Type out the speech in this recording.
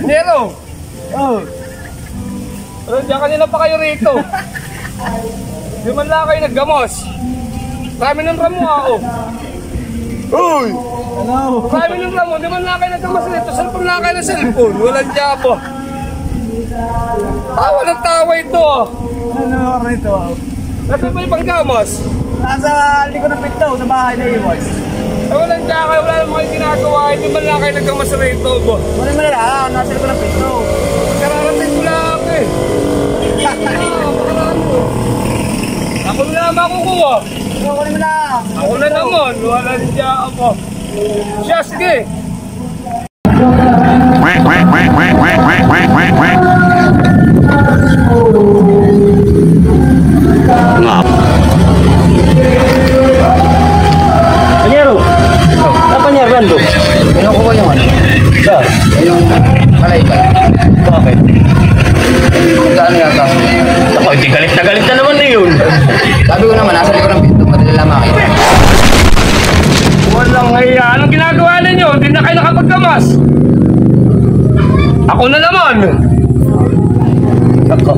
Nero! Oh! Diyan kanina pa kayo rito. Di man lang kayo naggamos. Marami ng ramo ako. Uy! Hello! Marami ng ramo, di man lang kayo naggamos rito. Cellphone lang kayo ng cellphone. Walang jabo. Tawa ng tawa ito. Ano rito? Nasaan ba yung panggamos? Nasa likod ng pinto, sa bahay na Iwas. Walang jaka, wala naman kayo ginagawa. Di man lang kayo naggamos rito. Wala mo lang, nasa likod ng pinto. Kararating ko lang ako eh. Ako na naman kukuha. Wala mo lang. Ako na naman, wala siya ako. Siya, sige. Panyero! Apa niya, Bando? Ano ko ba yung ano? Saan? Yung malayka. Bakit? Saan yata? Ako, hindi galit na naman na yun. Sabi ko naman, nasa likod ng pinto, madali lang makita. Walang hiya. Anong ginagawa ninyo? Hindi na kayo nakapagkamas. Ako na naman. Ako.